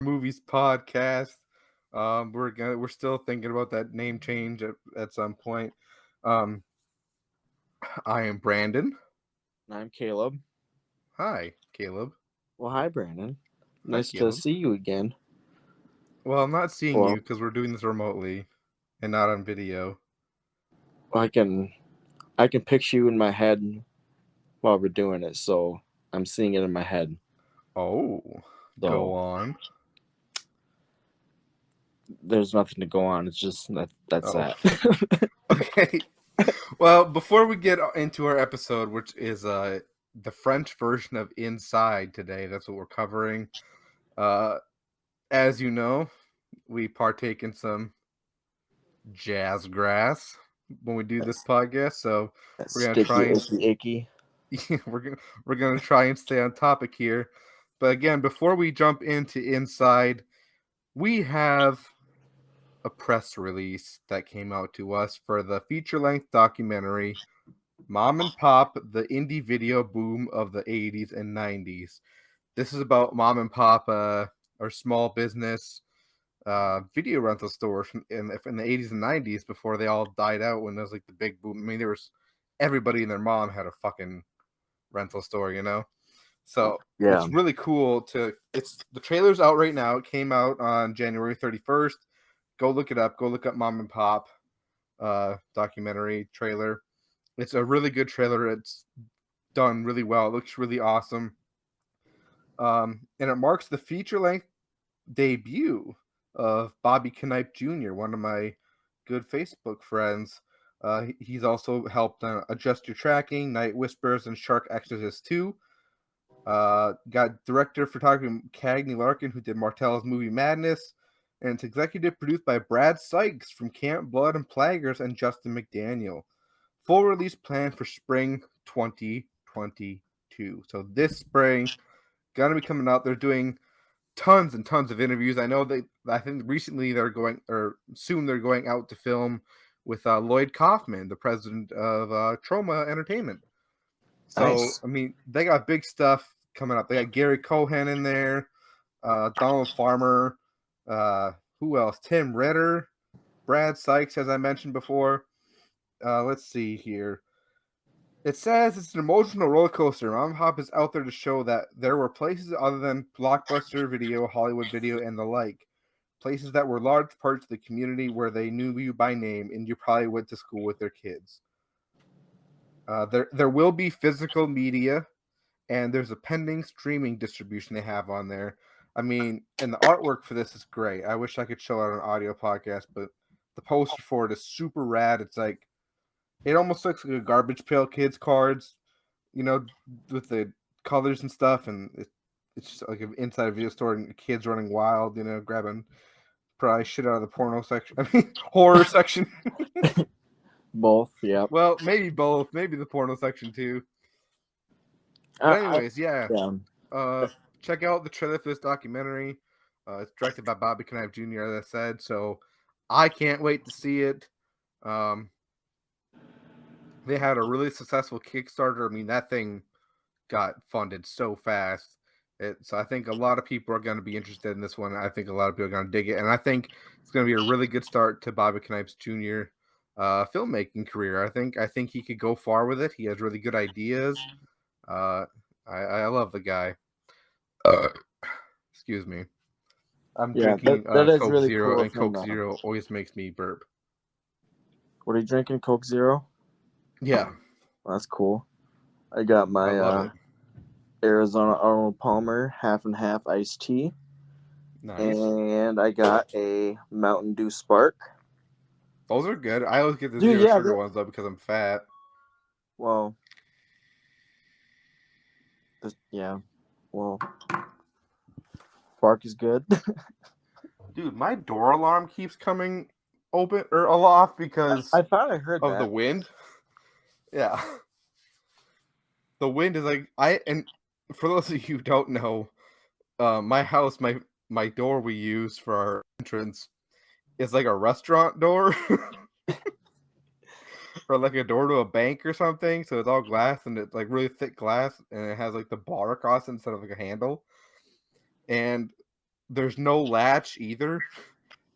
Movies podcast. We're still thinking about that name change at some point. Um, I am Brandon. I'm Caleb. Hi, Caleb. Well, hi, Brandon. Hi, Nice to Caleb. see you again. Well, I'm not seeing you Well, because we're doing this remotely and not on video. I can I can picture you in my head while we're doing it, so I'm seeing it in my head. Oh, go So on. there's nothing to go on. It's just that's Oh, that. okay. Well, before we get into our episode, which is the French version of Inside today, that's what we're covering. Uh, as you know, we partake in some jazz grass when we do this that's, podcast, so that's we're gonna sticky, try and icky. we're gonna try and stay on topic here. But again, before we jump into Inside, we have a press release that came out to us for the feature-length documentary Mom and Pop, the indie video boom of the 80s and 90s. This is about mom and pop, or small business video rental stores in the 80s and 90s before they all died out when there was like the big boom. I mean, there was everybody and their mom had a fucking rental store, you know? So Yeah, it's really cool it's the trailer's out right now. It came out on January 31st. Go look it up. Go look up Mom and Pop documentary trailer. It's a really good trailer. It's done really well. It looks really awesome. And it marks the feature length debut of Bobby Knipe Jr., one of my good Facebook friends. He's also helped Adjust Your Tracking, Night Whispers, and Shark Exorcist 2. Got director of photography Cagney Larkin, who did Martell's movie Madness, and it's executive produced by Brad Sykes from Camp Blood and Plaguers and Justin McDaniel. Full release planned for spring 2022. So this spring, gonna be coming out. They're doing tons and tons of interviews. I think recently they're going, or soon they're going out to film with Lloyd Kaufman, the president of Troma Entertainment. So, nice. I mean, they got big stuff coming up. They got Gary Cohen in there, Donald Farmer, uh, who else? Tim Ritter, Brad Sykes, as I mentioned before. Let's see here. It says it's an emotional roller coaster. Mom Hop is out there to show that there were places other than Blockbuster Video, Hollywood Video, and the like. Places that were large parts of the community where they knew you by name and you probably went to school with their kids. There will be physical media, and there's a pending streaming distribution they have on there. I mean, and the artwork for this is great. I wish I could show it on an audio podcast, but the poster for it is super rad. It's like it almost looks like a Garbage Pail Kids cards, you know, with the colors and stuff, and it's just like an inside a video store and kids running wild, you know, grabbing probably shit out of the porno section. I mean, horror section. Both. Yep. Well, maybe both. Maybe the porno section too. But I anyways, yeah. yeah. Uh, check out the trailer for this documentary. It's directed by Bobby Knipe Jr., as I said. So I can't wait to see it. Um, they had a really successful Kickstarter. I mean, that thing got funded so fast. So I think a lot of people are going to be interested in this one. I think a lot of people are going to dig it, and I think it's going to be a really good start to Bobby Knipe's Jr. Filmmaking career. I think he could go far with it. He has really good ideas. I love the guy. Excuse me. I'm Yeah, drinking that is Coke really Zero, cool and of him. Coke Zero always makes me burp. What are you drinking? Coke Zero. Yeah, That's cool. I got I my love it. Arizona Arnold Palmer half and half iced tea. Nice. And I got a Mountain Dew Spark. Those are good. I always get the Dude, zero yeah. sugar ones though because I'm fat. Well, yeah. Well, Spark is good. Dude, my door alarm keeps coming open or aloft because I thought I heard of the that. wind. Yeah. The wind is like and for those of you who don't know, my house, my door we use for our entrance is like a restaurant door. Or like a door to a bank or something. So it's all glass and it's like really thick glass and it has like the bar across it instead of like a handle. And there's no latch either.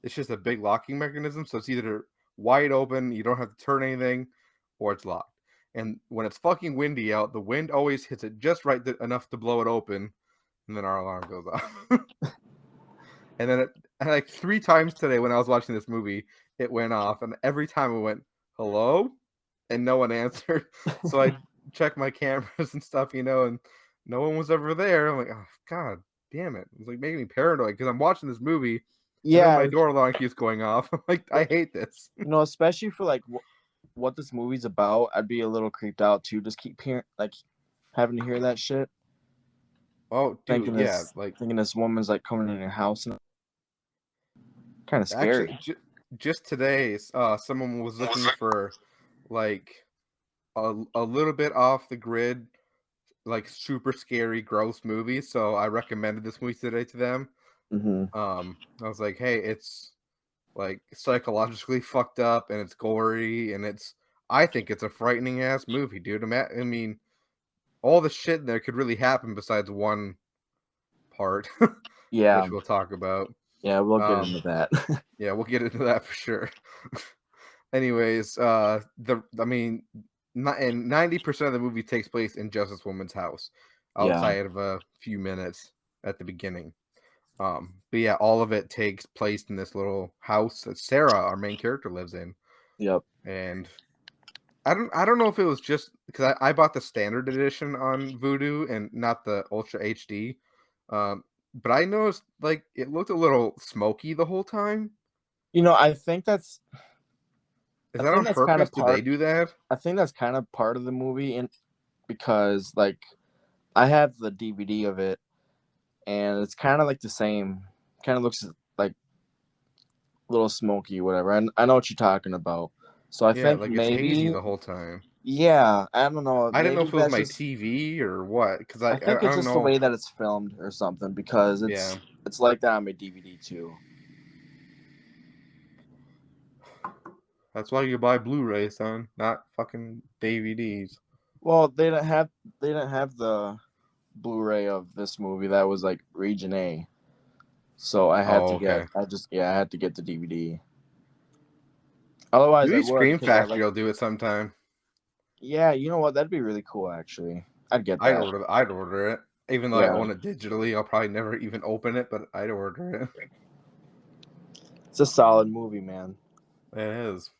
It's just a big locking mechanism, so it's either wide open, you don't have to turn anything, or it's locked. And when it's fucking windy out, the wind always hits it just right enough to blow it open, and then our alarm goes off. And then like 3 times today when I was watching this movie, it went off, and every time it went, hello? And no one answered. So I checked my cameras and stuff, and no one was ever there. I'm like, oh, God damn it. It was like making me paranoid because I'm watching this movie, and then my door alarm keeps going off. I'm like, I hate this. Especially for like what this movie's about, I'd be a little creeped out too. Just keep hearing, like, having to hear that shit. Oh, dude, thinking this woman's like coming in your house and kind of scary. Actually, just today, someone was looking for like a little bit off the grid, like super scary, gross movie. So I recommended this movie today to them. Mm-hmm. I was like, hey, it's like psychologically fucked up and it's gory and I think it's a frightening ass movie, dude. I mean, all the shit in there could really happen besides one part, Yeah, which we'll talk about. Yeah, we'll get into that. Yeah, we'll get into that for sure. Anyways, 90% of the movie takes place in just this woman's house, outside of a few minutes at the beginning. But yeah, all of it takes place in this little house that Sarah, our main character, lives in. Yep. And I don't know if it was just because I bought the standard edition on Vudu and not the Ultra HD. But I noticed like it looked a little smoky the whole time. I think that's. Is that on purpose? Did they do that? I think that's kind of part of the movie, because like I have the DVD of it, and it's kind of like the same. Kind of looks like a little smoky, whatever. I know what you're talking about. So I think like maybe it's hazy the whole time. Yeah, I don't know. I didn't know if it was my TV or what, because I think it's just know. the way that it's filmed or something, because it's like that on my DVD too. That's why you buy Blu-ray, son, not fucking DVDs. Well, they didn't have the Blu-ray of this movie. That was like Region A, so I had to get. I had to get the DVD. Otherwise, maybe Scream Factory will do it sometime. Yeah, you know what? That'd be really cool, actually. I'd get that. I'd order it, even though I own it digitally. I'll probably never even open it, but I'd order it. It's a solid movie, man. It is.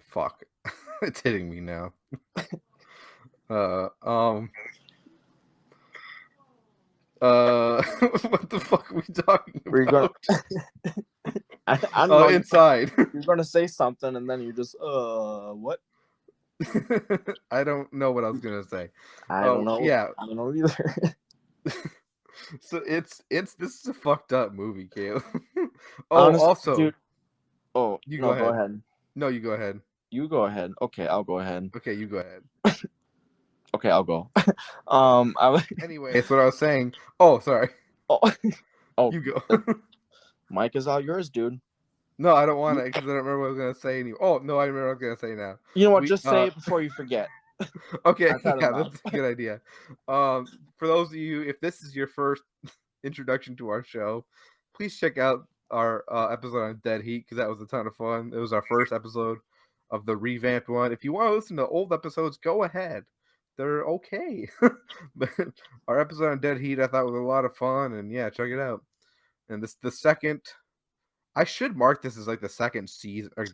Fuck, it's hitting me now. What the fuck are we talking about? Inside. You're gonna say something, and then you just what? I don't know what I was gonna say. I don't know. Yeah, I don't know either. So this is a fucked up movie, Caleb. Honestly, also, dude. Go ahead. No, you go ahead. You go ahead. Okay, I'll go ahead. Okay, you go ahead. Okay, I'll go. Anyway, that's what I was saying. Oh, sorry. Oh, you go. Mic is all yours, dude. No, I don't want it because I don't remember what I was gonna say anymore. Oh no, I remember what I was gonna say now. You know what? Just say it before you forget. Okay, that's a good idea. For those of you, if this is your first introduction to our show, please check out our episode on Dead Heat, because that was a ton of fun. It was our first episode of the revamped one. If you want to listen to old episodes, go ahead. They're okay. But our episode on Dead Heat I thought was a lot of fun, and yeah, check it out. And the second, I should mark this as like the second season or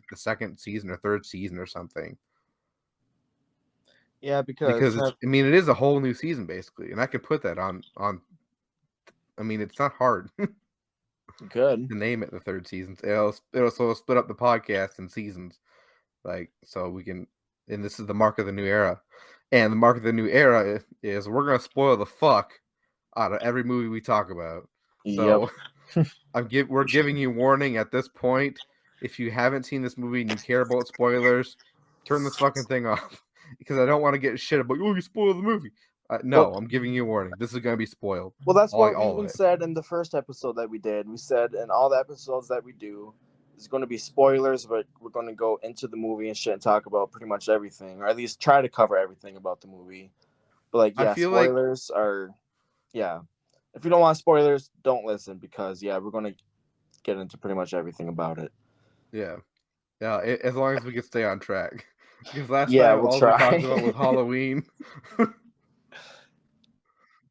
third season or something. Yeah, because it is a whole new season basically, and I could put that on. I mean, it's not hard. Good to name it the third season. It'll split up the podcast in seasons, like so we can. And this is the mark of the new era, and the mark of the new era is we're gonna spoil the fuck out of every movie we talk about. So we're giving you warning at this point. If you haven't seen this movie and you care about spoilers, turn this fucking thing off, because I don't want to get shit about you spoiled the movie. No, I'm giving you a warning. This is going to be spoiled. Well, that's what we even said in the first episode that we did. We said in all the episodes that we do, there's going to be spoilers, but we're going to go into the movie and shit and talk about pretty much everything, or at least try to cover everything about the movie. But spoilers are, if you don't want spoilers, don't listen because we're gonna get into pretty much everything about it. Yeah. Yeah, as long as we can stay on track. Because last Yeah, time we'll all we try. talked about was Halloween.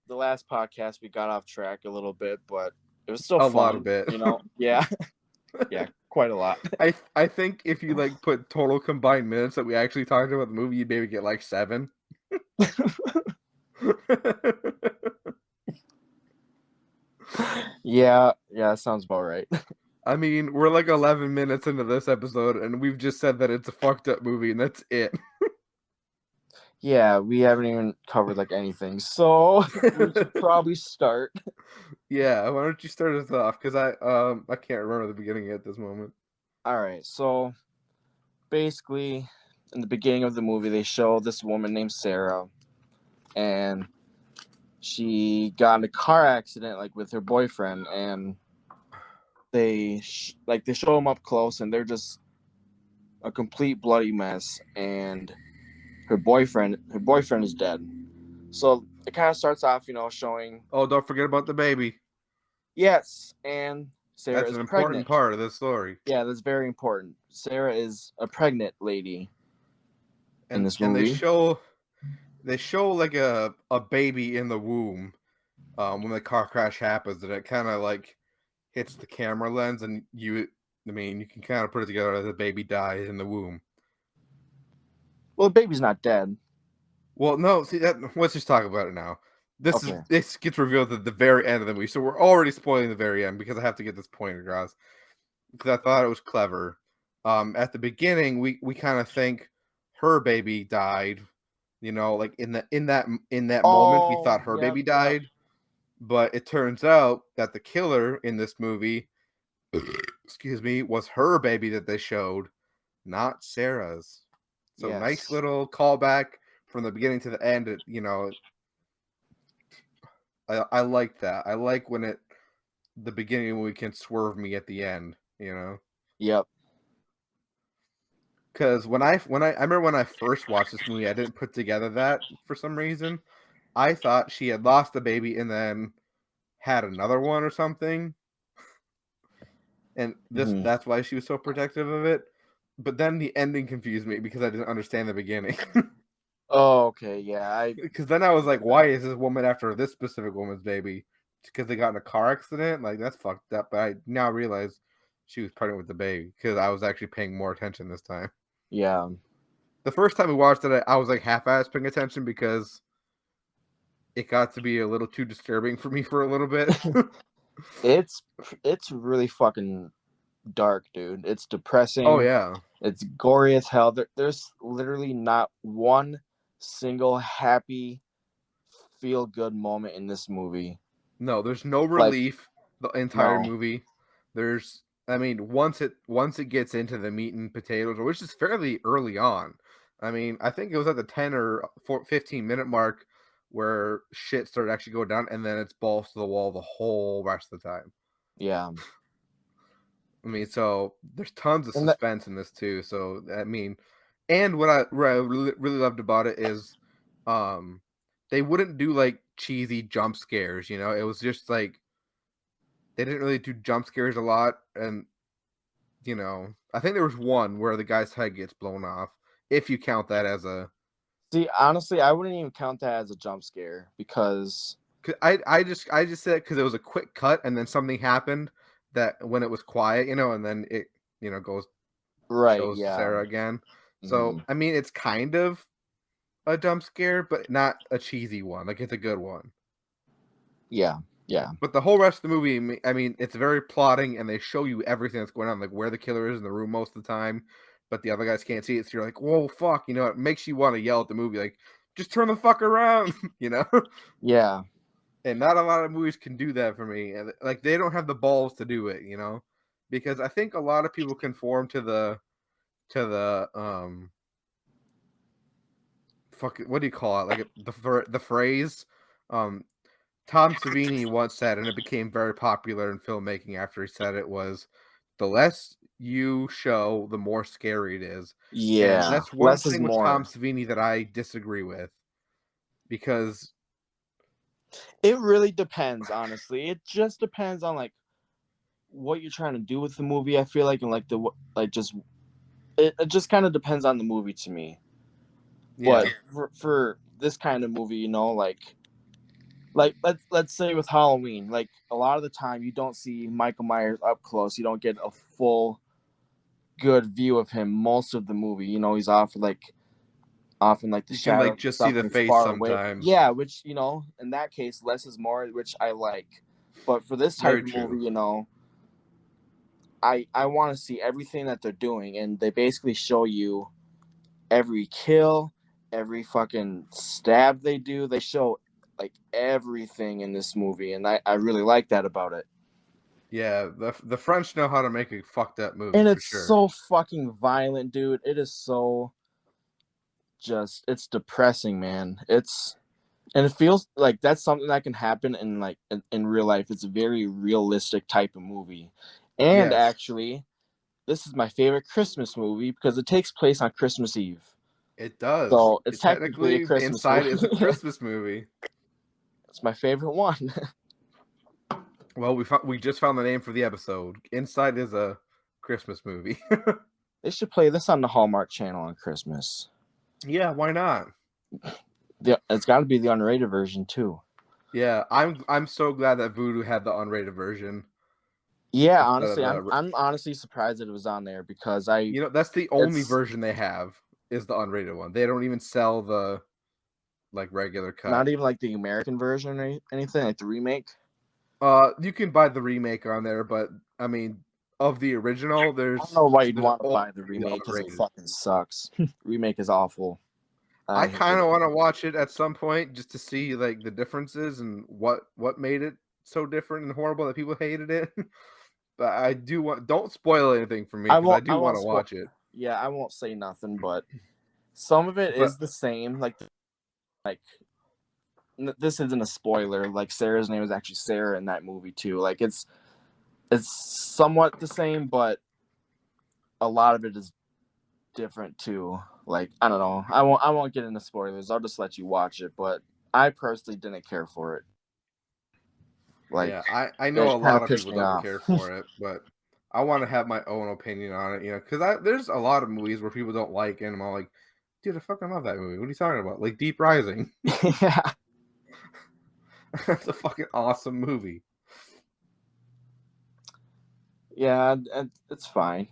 The last podcast we got off track a little bit, but it was still A fun. lot of it. Yeah, quite a lot. I think if you like put total combined minutes that we actually talked about the movie, you'd maybe get like 7. Yeah, that sounds about right. I mean, we're like 11 minutes into this episode, and we've just said that it's a fucked up movie, and that's it. Yeah, we haven't even covered like anything, so we should probably start. Yeah, why don't you start us off? Because I can't remember the beginning at this moment. All right, so basically, in the beginning of the movie, they show this woman named Sarah, and she got in a car accident like with her boyfriend, and they show them up close, and they're just a complete bloody mess, and her boyfriend is dead. So it kind of starts off, showing. Oh, don't forget about the baby. Yes, and Sarah That's is an important pregnant. part of this story. Yeah, that's very important. Sarah is a pregnant lady in this movie. And they show like a baby in the womb when the car crash happens, and it kind of like hits the camera lens, and you can kind of put it together that the baby dies in the womb. Well, the baby's not dead. Well, no, see, let's just talk about it now. Okay. This gets revealed at the very end of the movie, so we're already spoiling the very end because I have to get this point across. Because I thought it was clever. At the beginning, we kind of think her baby died, like in that moment, we thought her baby died, but it turns out that the killer in this movie, excuse me, was her baby that they showed, not Sarah's. So nice little callback from the beginning to the end. I like that. I like when the beginning we can swerve me at the end. Yep. Because I remember when I first watched this movie, I didn't put together that for some reason. I thought she had lost the baby and then had another one or something. And that's why she was so protective of it. But then the ending confused me because I didn't understand the beginning. Oh, okay, yeah. Because then I was like, why is this woman after this specific woman's baby? Because they got in a car accident? Like, that's fucked up. But I now realize she was pregnant with the baby because I was actually paying more attention this time. Yeah. The first time we watched it, I was like half-ass paying attention because it got to be a little too disturbing for me for a little bit. It's really fucking dark, dude. It's depressing. Oh, yeah. It's gory as hell. There's literally not one single happy, feel-good moment in this movie. No, there's no relief the entire movie. There's, once it gets into the meat and potatoes, which is fairly early on. I think it was at the 10 or 15 minute mark where shit started actually going down, and then it's balls to the wall the whole rest of the time. Yeah. So there's tons of suspense in this too. So and what I really loved about it is, they wouldn't do like cheesy jump scares. It was just like they didn't really do jump scares a lot, and I think there was one where the guy's head gets blown off. If you count that as a See, honestly, I wouldn't even count that as a jump scare because I just said because it was a quick cut and then something happened that when it was quiet, and then it goes shows Sarah again. So it's kind of a jump scare, but not a cheesy one. Like, it's a good one. Yeah. But the whole rest of the movie, it's very plotting, and they show you everything that's going on, like where the killer is in the room most of the time, but the other guys can't see it. So you're like, whoa, fuck, it makes you want to yell at the movie, like, just turn the fuck around, Yeah. And not a lot of movies can do that for me. And like, they don't have the balls to do it, because I think a lot of people conform to the fuck, what do you call it? Like the phrase, Tom Savini once said, and it became very popular in filmmaking after he said it, was the less you show, the more scary it is. Yeah. And that's one thing with Tom Savini that I disagree with, because It really depends, honestly. It just depends on like what you're trying to do with the movie. I feel like, and like it just kind of depends on the movie to me. Yeah. But for this kind of movie, you know, like let's say with Halloween, like a lot of the time you don't see Michael Myers up close. You don't get a full good view of him most of the movie. You know, he's off in like the You can like shadows and just see stuff the and he's face far away. sometimes. Yeah, which, you know, in that case less is more, which I like. But for this type Very of true. movie, you know, I want to see everything that they're doing, and they basically show you every kill, every fucking stab they do. They show like everything in this movie, and I really like that about it. Yeah, the French know how to make a fucked up movie And for it's sure. so fucking violent, dude. It is so it's depressing, man. And it feels like that's something that can happen in like in real life. It's a very realistic type of movie. And Yes, actually, this is my favorite Christmas movie because it takes place on Christmas Eve. it does. So it's It technically a technically Christmas Inside movie. is a Christmas movie. It's my favorite one. Well, we just found the name for the episode. Inside is a Christmas movie. They should play this on the Hallmark Channel on Christmas. Yeah, why not? It's got to be the unrated version too. Yeah, I'm so glad that Voodoo had the unrated version. Yeah, Instead of honestly, I'm honestly surprised that it was on there because that's the only version they have is the unrated one. They don't even sell the like regular cut. Not even like the American version or anything, like the remake. You can buy the remake on there, but I mean, of the original, I don't know why you'd want to buy the remake because it unrated. fucking sucks. Remake is awful. I kind of want to watch it at some point just to see like the differences and what made it so different and horrible that people hated it. But I do want. Don't spoil anything for me because I do want to watch it. Yeah, I won't say nothing, but some of it is the same. Like this isn't a spoiler. Like Sarah's name is actually Sarah in that movie too. Like it's somewhat the same, but a lot of it is different too. Like I don't know. I won't get into spoilers. I'll just let you watch it. But I personally didn't care for it. Like yeah, I know a lot of people don't care for it, but I want to have my own opinion on it. You know, because there's a lot of movies where people don't like it, and I'm all like, dude, I fucking love that movie. What are you talking about? Like Deep Rising. Yeah. That's a fucking awesome movie. Yeah, it's fine.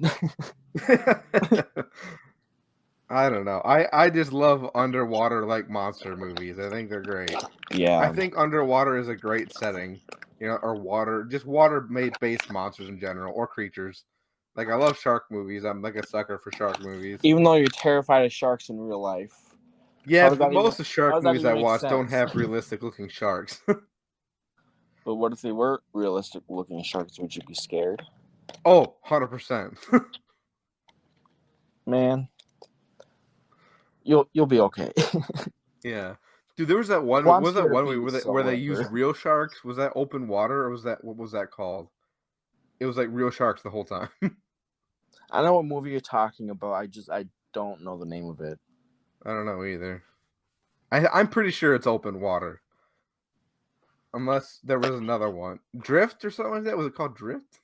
I don't know. I just love underwater like monster movies. I think they're great. Yeah. I think underwater is a great setting. You know, or water made based monsters in general or creatures. Like I love shark movies. I'm like a sucker for shark movies. Even though you're terrified of sharks in real life. Yeah, but most of the shark movies I watch don't have realistic looking sharks. But what if they were realistic looking sharks? Would you be scared? Oh, 100%. Man, you'll be okay. Yeah. Dude, there was that one. Well, was that one where they used real sharks? Was that open water, or was that what was that called? It was like real sharks the whole time. I know what movie you're talking about. I don't know the name of it. I don't know either. I'm pretty sure it's open water, unless there was another one, Drift or something like that. Was it called Drift?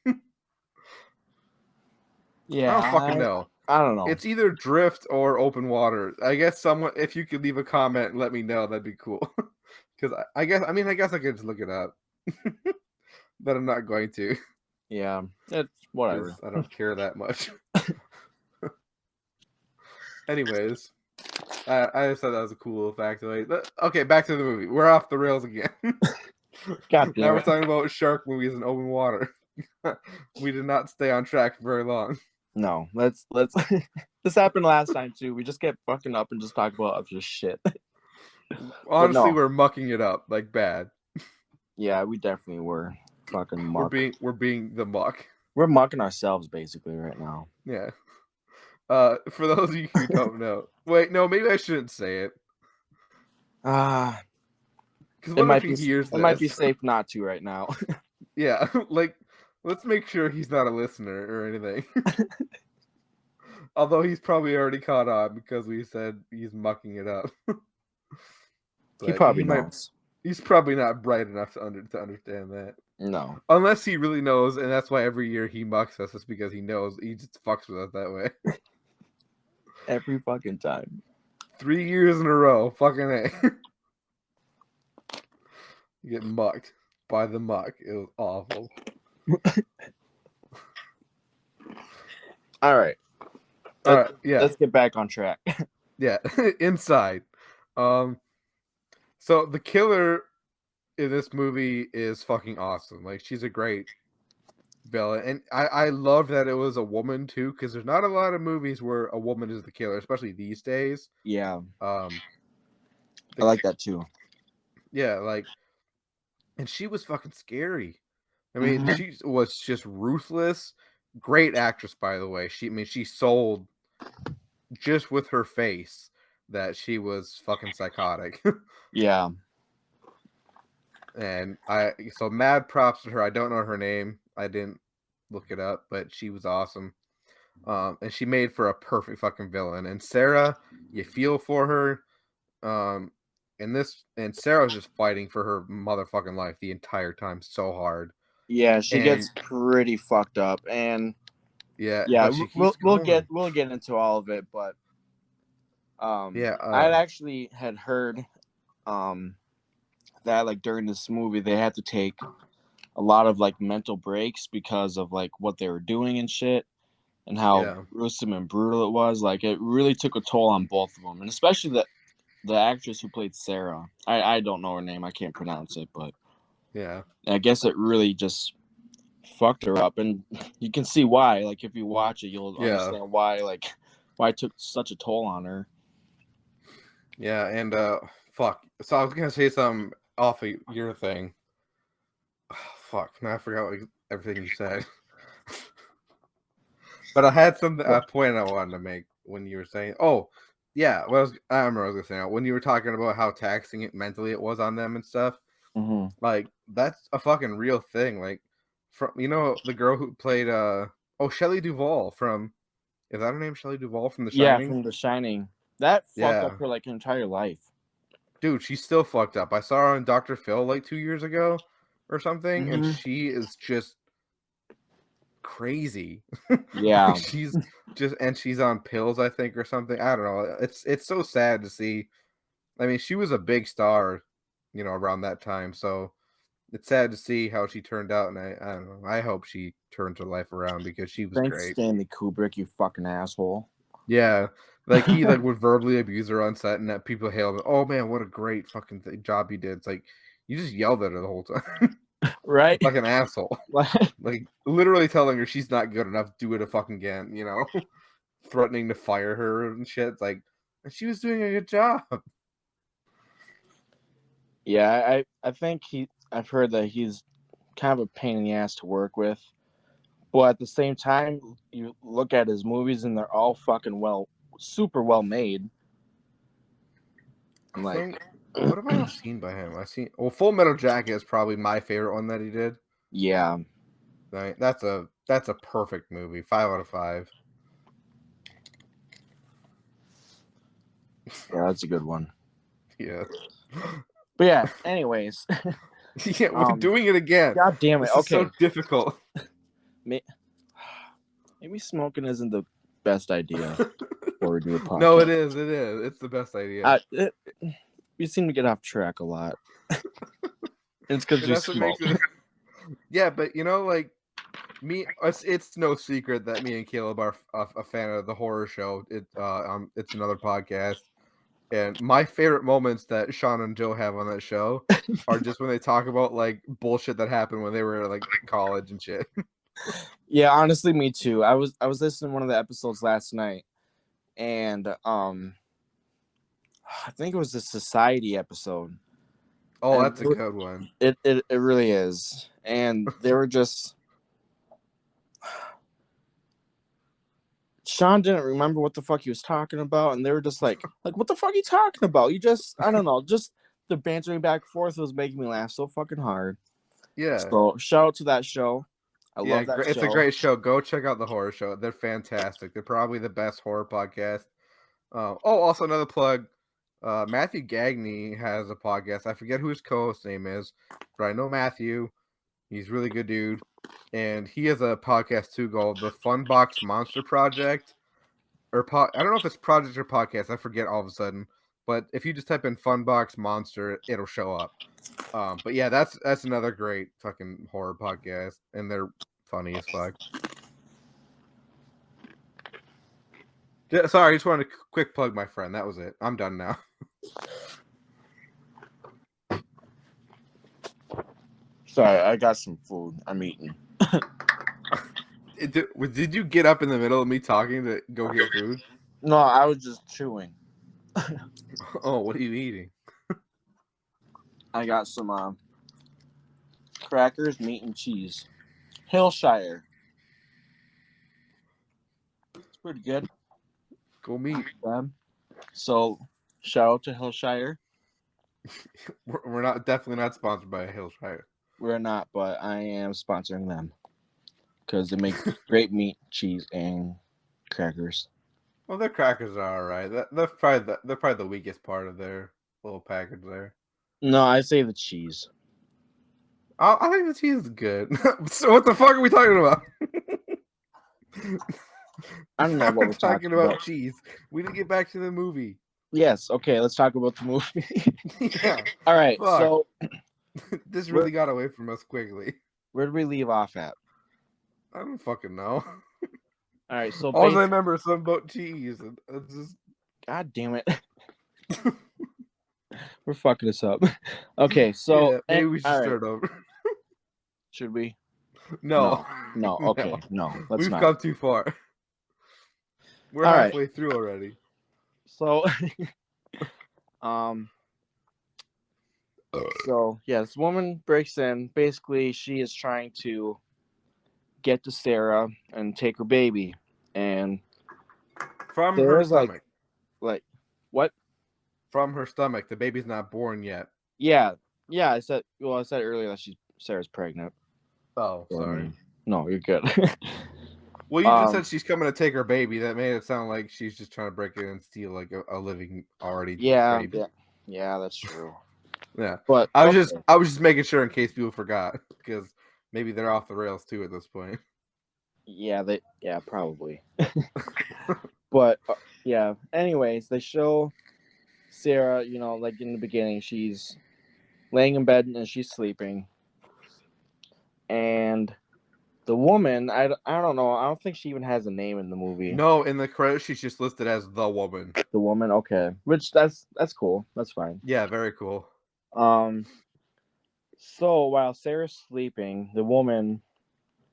Yeah, I don't fucking know. I don't know. It's either Drift or open water. I guess someone, if you could leave a comment and let me know, that'd be cool. Because I guess I could just look it up, but I'm not going to. Yeah, it's whatever. I don't care that much. Anyways, I just thought that was a cool little factoid. Okay, back to the movie. We're off the rails again. God damn now we're talking about shark movies in open water. We did not stay on track for very long. No, let's. This happened last time too. We just kept fucking up and just talk about just shit. Honestly, we're mucking it up like bad. Yeah, we definitely were fucking muck. We're being the muck. We're mucking ourselves basically right now. Yeah. For those of you who don't know, wait, no, maybe I shouldn't say it. Because it might be safe not to right now. Yeah, like let's make sure he's not a listener or anything. Although he's probably already caught on because we said he's mucking it up. He probably knows. He's probably not bright enough to understand that. No. Unless he really knows, and that's why every year he mucks us, is because he knows he just fucks with us that way. Every fucking time. 3 years in a row, fucking A. You get mucked by the muck. It was awful. All right. All right, yeah. Let's get back on track. Yeah, Inside. So the killer in this movie is fucking awesome. Like, she's a great villain, and I love that it was a woman too, because there's not a lot of movies where a woman is the killer, especially these days. Yeah, I like that too. Yeah, like, and she was fucking scary. I mean, she was just ruthless. Great actress, by the way. She sold just with her face that she was fucking psychotic. Yeah. And so mad props to her. I don't know her name. I didn't look it up, but she was awesome. And she made for a perfect fucking villain. And Sarah, you feel for her. And Sarah was just fighting for her motherfucking life the entire time so hard. Yeah, she gets pretty fucked up, and but we'll get into all of it, but I actually had heard that like during this movie they had to take a lot of like mental breaks because of like what they were doing and shit, and how gruesome and brutal it was. Like, it really took a toll on both of them, and especially the actress who played Sarah. I don't know her name. I can't pronounce it, but yeah, I guess it really just fucked her up, and you can see why. Like, if you watch it, you'll understand why it took such a toll on her. Yeah, and fuck. So I was gonna say something off of your thing. Oh, fuck, man, I forgot everything you said. But I had a point I wanted to make when you were saying, "Oh, yeah." I remember what I was gonna say when you were talking about how taxing it mentally it was on them and stuff. Like, that's a fucking real thing. Like, from the girl who played Shelley Duvall from, is that her name? Shelley Duvall from The Shining. Yeah, from The Shining. That fucked up her like entire life. Dude, she's still fucked up. I saw her on Dr. Phil like 2 years ago or something, and she is just crazy. Yeah. she's on pills, I think, or something. I don't know. It's so sad to see. I mean, she was a big star, around that time. So it's sad to see how she turned out, and I don't know. I hope she turns her life around because she was Thanks, great. Stanley Kubrick, you fucking asshole. Yeah, like he would verbally abuse her on set, and that people hailed him. Oh man, what a great fucking job you did! It's like you just yelled at her the whole time, right? Like an asshole. Like literally telling her she's not good enough. Do it a fucking again. Threatening to fire her and shit. It's like, and she was doing a good job. Yeah, I think I've heard that he's kind of a pain in the ass to work with. But at the same time, you look at his movies and they're all fucking super well made. What have I seen by him? Full Metal Jacket is probably my favorite one that he did. Yeah. Right? That's a perfect movie. 5 out of 5. Yeah, that's a good one. Yeah. But yeah, anyways. Yeah, we're doing it again. God damn it. This is so difficult. Maybe smoking isn't the best idea for we do a podcast. No, it is. It's the best idea. We seem to get off track a lot. It's because we smoke. Yeah, but like me, it's no secret that me and Caleb are a fan of the horror show. It's another podcast. And my favorite moments that Sean and Joe have on that show are just when they talk about like bullshit that happened when they were like college and shit. Yeah, honestly, me too. I was listening to one of the episodes last night, and I think it was the Society episode. Oh, that's a good one. It really is. And they were just Sean didn't remember what the fuck he was talking about, and they were just like what the fuck are you talking about? You just I don't know, just the bantering back and forth was making me laugh so fucking hard. Yeah. So shout out to that show. I love that show. It's a great show. Go check out the horror show. They're fantastic. They're probably the best horror podcast. Also another plug. Matthew Gagney has a podcast. I forget who his co-host name is, but I know Matthew. He's a really good dude. And he has a podcast too called the Funbox Monster Project. I don't know if it's project or podcast. I forget all of a sudden. But if you just type in Funbox Monster, it'll show up. But yeah, that's another great fucking horror podcast, and they're funny as fuck. Sorry, I just wanted to quick plug my friend. That was it. I'm done now. Sorry, I got some food. I'm eating. Did you get up in the middle of me talking to go get food? No, I was just chewing. Oh, what are you eating? I got some crackers, meat, and cheese. Hillshire. It's pretty good. Go meat. So, shout out to Hillshire. We're definitely not sponsored by Hillshire. We're not, but I am sponsoring them because they make great meat, cheese, and crackers. Well, their crackers are all right. They're probably the weakest part of their little package there. No, I say the cheese. I think the cheese is good. So what the fuck are we talking about? I don't know what we're talking about. Cheese. We didn't get back to the movie. Yes. Okay. Let's talk about the movie. Yeah. All right. Fuck. So this really got away from us quickly. Where did we leave off at? I don't fucking know. All right. So all I remember is something about cheese. It's just... God damn it. We're fucking this up. Okay. So yeah, maybe we should start over. Should we? No. Okay. No. We've come too far. We're halfway through already. So, this woman breaks in. Basically, she is trying to get to Sarah and take her baby, and from her stomach. Like what? From her stomach. The baby's not born yet. Yeah. I said earlier that Sarah's pregnant. Oh, sorry. No, you're good. Well, you just said she's coming to take her baby. That made it sound like she's just trying to break in and steal like a living already. Baby. Yeah, that's true. Yeah, but I was just making sure in case people forgot, because maybe they're off the rails too at this point. Yeah, probably. But anyways, they show Sarah. Like in the beginning, she's laying in bed and she's sleeping, and the woman, I don't know. I don't think she even has a name in the movie. No, in the credits, she's just listed as the woman. The woman, okay. Which that's cool. That's fine. Yeah, very cool. So while Sarah's sleeping, the woman,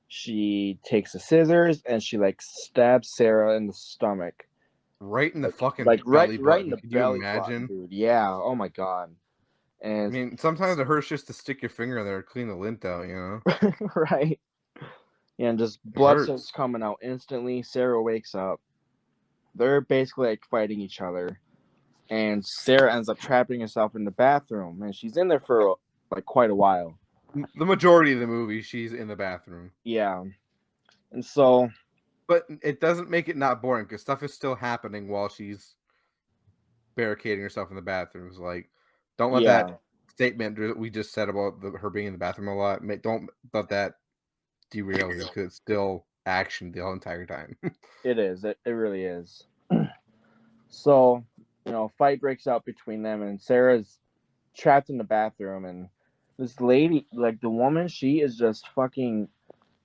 she takes the scissors and she stabs Sarah in the stomach. Right in the fucking belly button. Right in the Can belly you imagine? button, dude. Yeah. Oh my god. And I mean, sometimes it hurts just to stick your finger in there to clean the lint out, Right. And just blood starts coming out instantly. Sarah wakes up. They're basically fighting each other. And Sarah ends up trapping herself in the bathroom. And she's in there for quite a while. The majority of the movie, she's in the bathroom. Yeah. And so... But it doesn't make it not boring, because stuff is still happening while she's barricading herself in the bathroom. It's like, don't let that statement we just said about her being in the bathroom a lot, don't let that derail you, because it's still action the whole entire time. It is. It really is. So, fight breaks out between them, and Sarah's trapped in the bathroom, and this lady, the woman, she is just fucking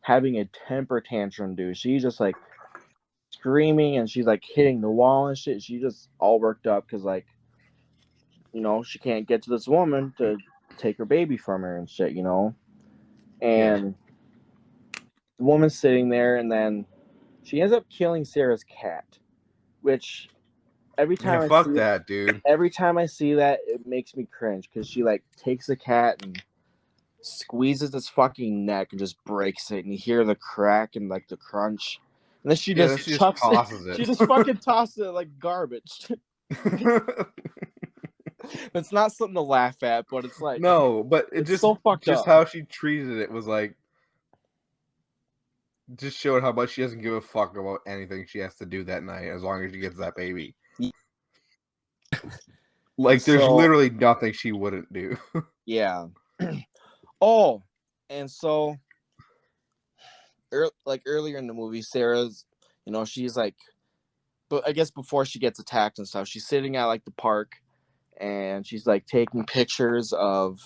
having a temper tantrum, dude. She's just screaming, and she's hitting the wall and shit. She's just all worked up because she can't get to this woman to take her baby from her and shit, And the woman's sitting there, and then she ends up killing Sarah's cat, which every time every time I see that, it makes me cringe, because she takes the cat and squeezes its fucking neck and just breaks it, and you hear the crack and the crunch, and then she just tosses it. She just fucking tosses it like garbage. It's not something to laugh at, but it's no, but it just so fucked just up. How she treated it was just showed how much she doesn't give a fuck about anything she has to do that night, as long as she gets that baby. Like, there's literally nothing she wouldn't do. Yeah. Oh, and so earlier in the movie, Sarah's, she's like, but I guess before she gets attacked and stuff, she's sitting at like the park, and she's like taking pictures of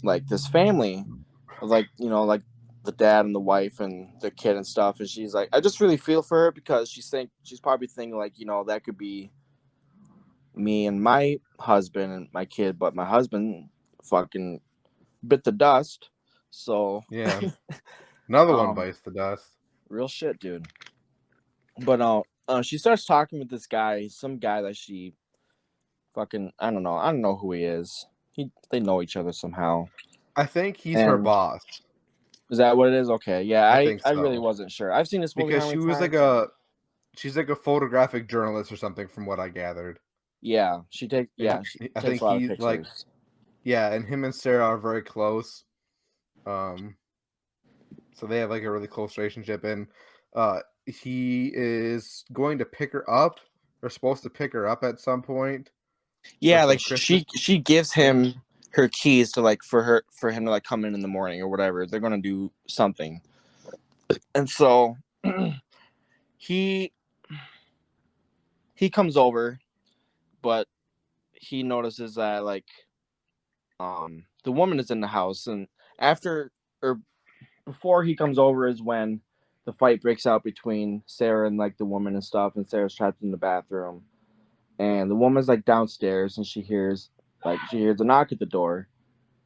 like this family, of like like the dad and the wife and the kid and stuff, and she's like, I just really feel for her because she's probably thinking like, that could be me and my husband and my kid, but my husband fucking bit the dust. So yeah, another one bites the dust. Real shit, dude. But she starts talking with this guy, some guy that she fucking, I don't know who he is. They know each other somehow. I think he's her boss. Is that what it is? Okay, yeah, I think so. I really wasn't sure. I've seen this movie because she was times? she's like a photographic journalist or something, from what I gathered. Yeah, she takes I think a lot of he's pictures. like, yeah, and him and Sarah are very close. So they have like a really close relationship, and he is going to pick her up, or supposed to pick her up at some point. Yeah, like she gives him her keys to like for him to like come in the morning or whatever. They're gonna do something, and so he comes over, but he notices that like the woman is in the house, and before he comes over is when the fight breaks out between Sarah and like the woman and stuff, and Sarah's trapped in the bathroom, and the woman's like downstairs, and she hears a knock at the door,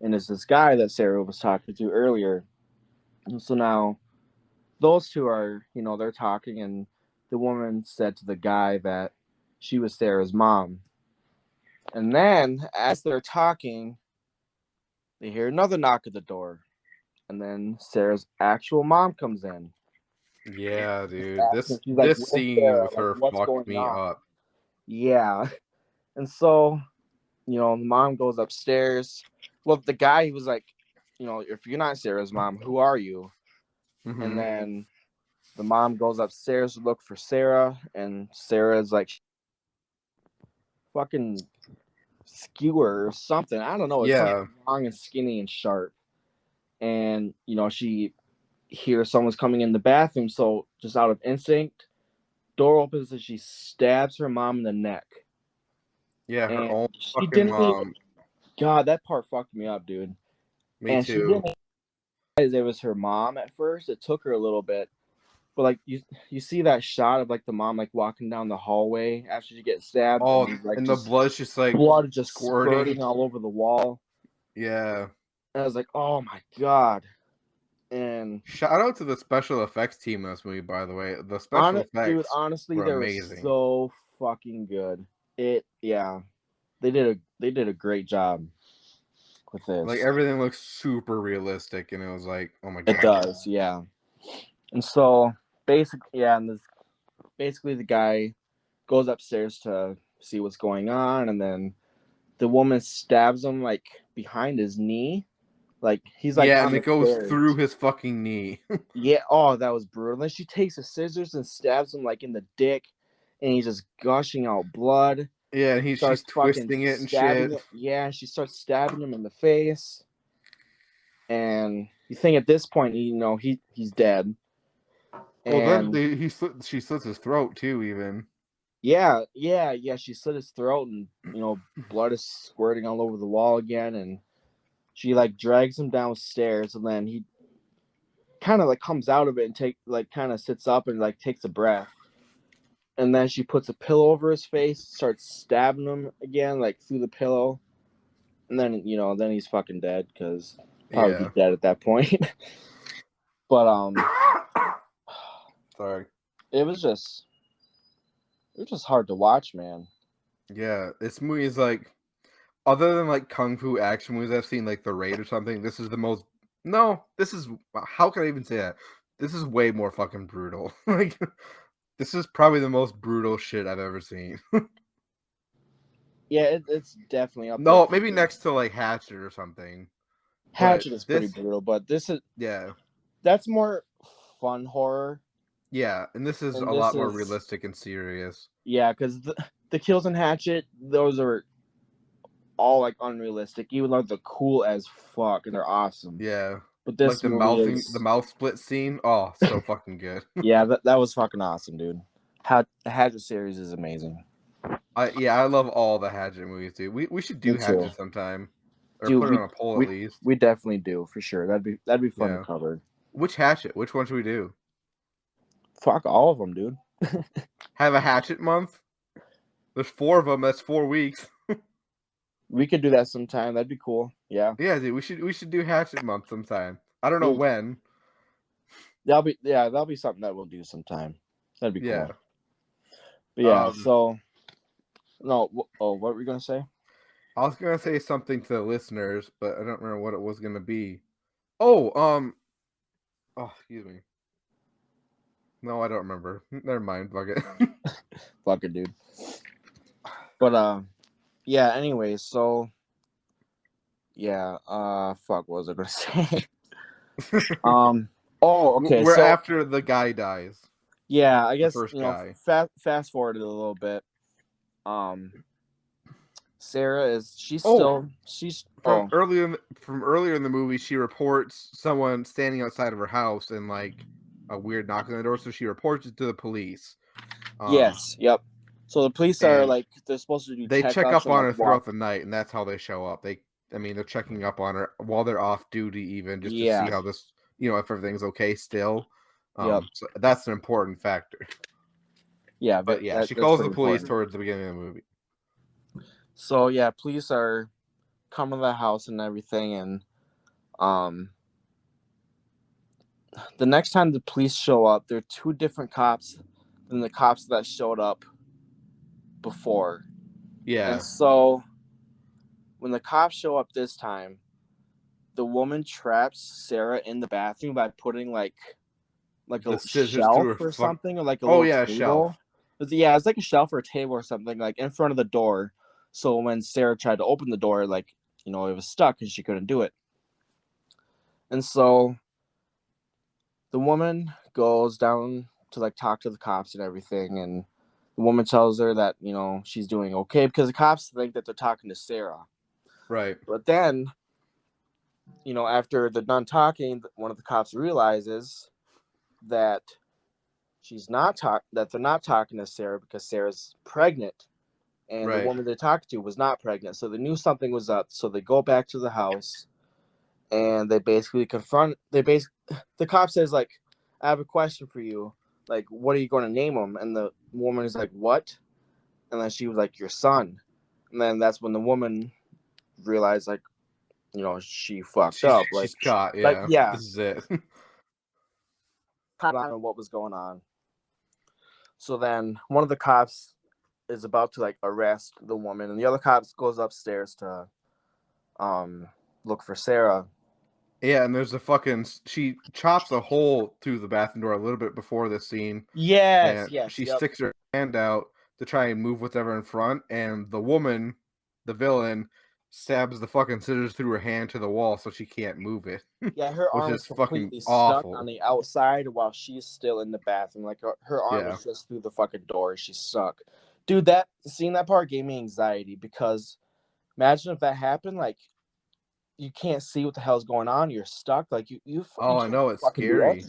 and it's this guy that Sarah was talking to earlier. And so now those two are, they're talking, and the woman said to the guy that she was Sarah's mom. And then as they're talking, they hear another knock at the door, and then Sarah's actual mom comes in. Yeah, dude, She's like, this scene Sarah? with her fucked me up. Yeah, and so the mom goes upstairs. Well, the guy, he was like, if you're not Sarah's mom, who are you? Mm-hmm. And then the mom goes upstairs to look for Sarah, and Sarah's like fucking skewer or something. I don't know. It's something long and skinny and sharp. And she hears someone's coming in the bathroom, so just out of instinct, door opens and she stabs her mom in the neck. Yeah, her own fucking mom. God, that part fucked me up, dude. Me too. She didn't realize it was her mom at first. It took her a little bit. But like you see that shot of like the mom like walking down the hallway after she gets stabbed. Oh, and the blood's just like squirting all over the wall. Yeah. And I was like, oh my god. And shout out to the special effects team in this movie, by the way. The special effects, dude, honestly, were amazing. So fucking good. They did a great job with this. Like, everything looks super realistic, and it was like, oh my god. It does, yeah. And so basically the guy goes upstairs to see what's going on, and then the woman stabs him like behind his knee. Like he's like, yeah, and it goes through his fucking knee. Yeah, oh, that was brutal. And then she takes the scissors and stabs him like in the dick, and he's just gushing out blood. Yeah, and she's twisting it and shit. Yeah, she starts stabbing him in the face. And you think at this point, he's dead. Well, then she slits his throat too, even. Yeah, she slit his throat, and blood is squirting all over the wall again, and she like drags him downstairs, and then he kind of like comes out of it and kind of sits up and like takes a breath, and then she puts a pillow over his face, starts stabbing him again like through the pillow, and then then he's fucking dead because probably dead at that point. But sorry, it was just hard to watch, man. Yeah, this movie is like, other than like kung fu action movies I've seen, like The Raid or something, this is the most. No, this is, how can I even say that? This is way more fucking brutal. Like, this is probably the most brutal shit I've ever seen. Yeah, it's definitely up. No, maybe next to like Hatchet or something. Hatchet is pretty brutal, but this is that's more fun horror. Yeah, and this is a lot more realistic and serious. Yeah, because the kills in Hatchet, those are all like unrealistic, even though they're cool as fuck and they're awesome. Yeah. But Like this the movie mouthing, is, the mouth split scene. Oh, so fucking good. yeah, that was fucking awesome, dude. The Hatchet series is amazing. I love all the Hatchet movies, dude. We should do Me too. Hatchet sometime, or Dude, put it on a poll at least. we definitely do for sure. That'd be fun to Yeah. cover. Which Hatchet? Which one should we do? Fuck all of them, dude. Have a Hatchet month? There's 4 of them. That's 4 weeks. We could do that sometime. That'd be cool. Yeah. Yeah, dude. We should do Hatchet month sometime. I don't know when. That'll be something that we'll do sometime. That'd be Yeah. cool. But yeah. Um, So no. Oh, what were we gonna say? I was gonna say something to the listeners, but I don't remember what it was gonna be. Oh, oh, excuse me. No, I don't remember. Never mind. Fuck it. Fuck it, dude. But yeah. Anyways, so yeah. Fuck. What was I gonna say? Oh, okay. We're So after the guy dies. yeah, I guess first you know. guy. Fast forward a little bit. Sarah is she's Oh, still from earlier in the movie, she reports someone standing outside of her house and like a weird knock on the door, so she reports it to the police. Yes, yep. So the police are and like they're supposed to do they check checkups up and on like her walk. throughout the night, and that's how they show up. They're checking up on her while they're off duty, even just to see how this, if everything's okay still. Yep. So that's an important factor. Yeah, But yeah, she that's calls the pretty police important. towards the beginning of the movie. So yeah, police are coming to the house and everything, and the next time the police show up, they're 2 different cops than the cops that showed up before. Yeah. And so when the cops show up this time, the woman traps Sarah in the bathroom by putting like The a scissors through shelf her or something, or like a Oh little yeah, table. shelf. Yeah, it's like a shelf or a table or something, like in front of the door. So when Sarah tried to open the door, like, it was stuck and she couldn't do it. And so the woman goes down to like talk to the cops and everything, and the woman tells her that, she's doing okay, because the cops think that they're talking to Sarah. Right. But then, after they're done talking, one of the cops realizes that that they're not talking to Sarah because Sarah's pregnant, and the woman they talked to was not pregnant. So they knew something was up. So they go back to the house, and they basically the cop says, like, I have a question for you. Like, what are you going to name him? And the woman is like, what? And then she was like, your son. And then that's when the woman realized, like, she fucked up. Like, she's caught. Yeah. Like, yeah. This is it. I don't know what was going on. So then one of the cops is about to like arrest the woman, and the other cops goes upstairs to look for Sarah. Yeah, and there's she chops a hole through the bathroom door a little bit before this scene. Yes, and she sticks her hand out to try and move whatever in front, and the woman, the villain, stabs the fucking scissors through her hand to the wall so she can't move it. Yeah, her arm is completely stuck on the outside while she's still in the bathroom. Like her arm is just through the fucking door. She's stuck. Dude, seeing that part gave me anxiety, because imagine if that happened. Like, you can't see what the hell's going on. You're stuck. Like you I know, it's scary.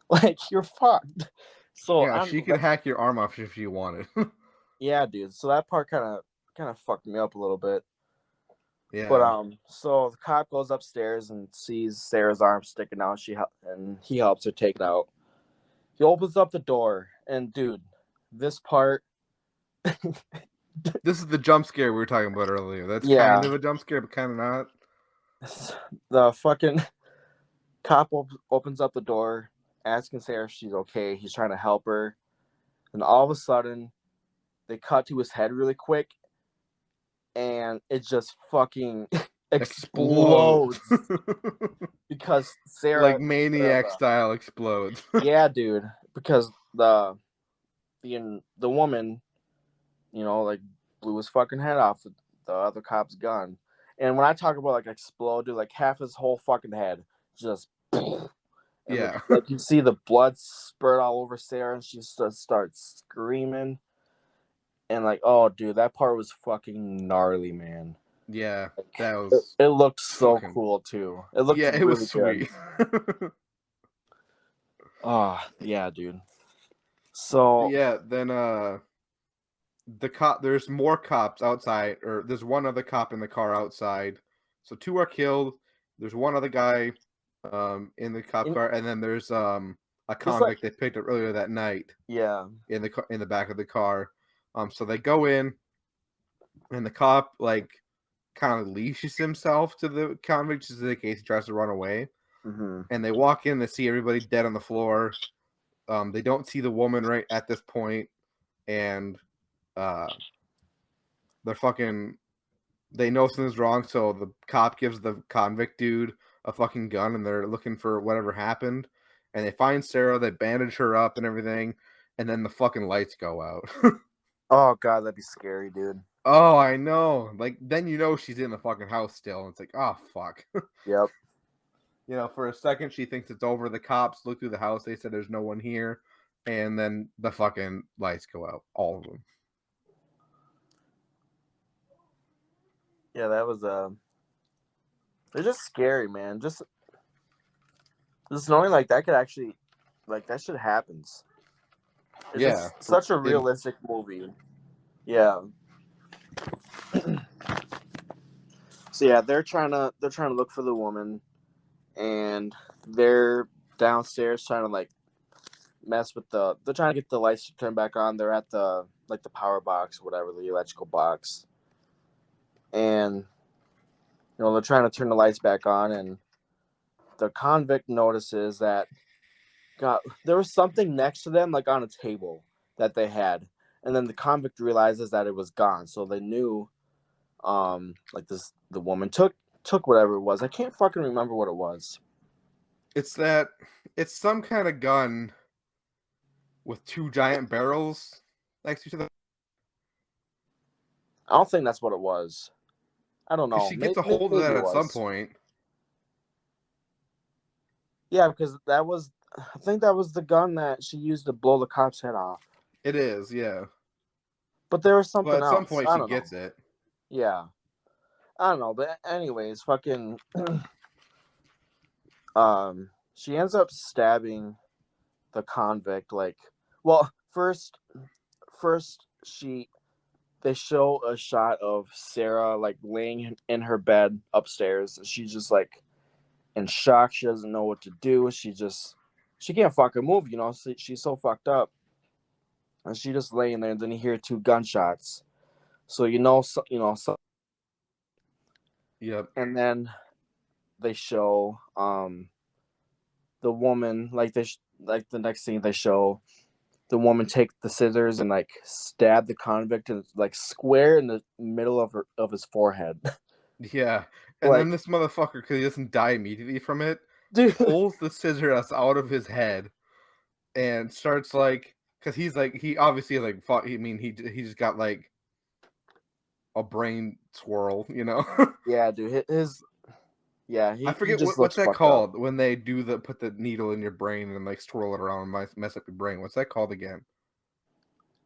Like, you're fucked. So yeah, she could hack your arm off if she wanted. Yeah, dude. So that part kind of fucked me up a little bit. Yeah. But so the cop goes upstairs and sees Sarah's arm sticking out. He helps her take it out. He opens up the door, and dude, this part. This is the jump scare we were talking about earlier. That's kind of a jump scare, but kind of not. The fucking cop opens up the door, asking Sarah if she's okay. He's trying to help her. And all of a sudden, they cut to his head really quick, and it just fucking explodes. Because Sarah, like Maniac style, explodes. Yeah, dude. Because the woman, like, blew his fucking head off with the other cop's gun. And when I talk about like explode, dude, like half his whole fucking head just. And like you see the blood spurt all over Sarah, and she just starts screaming. And like, oh, dude, that part was fucking gnarly, man. Yeah, Like, that was it looked so fucking. cool too. It looked Yeah, it was really good. sweet. Oh, yeah, dude. So Yeah, then the cop. There's more cops outside, or there's one other cop in the car outside. So 2 are killed. There's one other guy, in the cop in, car, and then there's a just like, convict they picked up earlier that night yeah, in the back of the car. So they go in, and the cop like kind of leashes himself to the convict just in case he tries to run away. mm-hmm. And they walk in, they see everybody dead on the floor. They don't see the woman right at this point, and they're fucking. They know something's wrong, so the cop gives the convict dude a fucking gun, and they're looking for whatever happened. And they find Sarah, they bandage her up and everything, and then the fucking lights go out. Oh god, that'd be scary, dude. Oh, I know. Like then you know she's in the fucking house still. And it's like, oh fuck. Yep. You know, for a second she thinks it's over. The cops look through the house. They said there's no one here, and then the fucking lights go out, all of them. Yeah, that was it's just scary, man. Just knowing like that could actually, like that shit happens. It's Yeah, just such a realistic movie. Yeah. So yeah, they're trying to look for the woman, and they're downstairs trying to like mess with they're trying to get the lights to turn back on. They're at the like the power box, whatever, the electrical box. And you know, they're trying to turn the lights back on, and the convict notices that God, there was something next to them, like on a table that they had, and then the convict realizes that it was gone. So they knew, like the woman took whatever it was. I can't fucking remember what it was. It's some kind of gun with 2 giant barrels next to each other. I don't think that's what it was. I don't Because know. she gets Maybe, a hold of maybe that it at some was. point. Yeah, because I think that was the gun that she used to blow the cop's head off. It is, yeah. But there was But something at some else. point I she don't know. gets it. Yeah. I don't know. But anyways, fucking she ends up stabbing the convict. Like, well, first they show a shot of Sarah like laying in her bed upstairs. She's just like in shock. She doesn't know what to do. She can't fucking move, you know. She's so fucked up, and she just laying there. And then you hear 2 gunshots, so Yep. and then they show the woman, like like the next scene they show the woman take the scissors and like stab the convict and like square in the middle of his forehead. Yeah. And then Like, this motherfucker, because he doesn't die immediately from it, dude. pulls the scissors out of his head and starts like, because he's like, he obviously like, I mean, he just got like a brain swirl, you know? Yeah, dude. Yeah, I he forget just what's looks that fucked up. called when they do put the needle in your brain and like swirl it around and mess up your brain. What's that called again?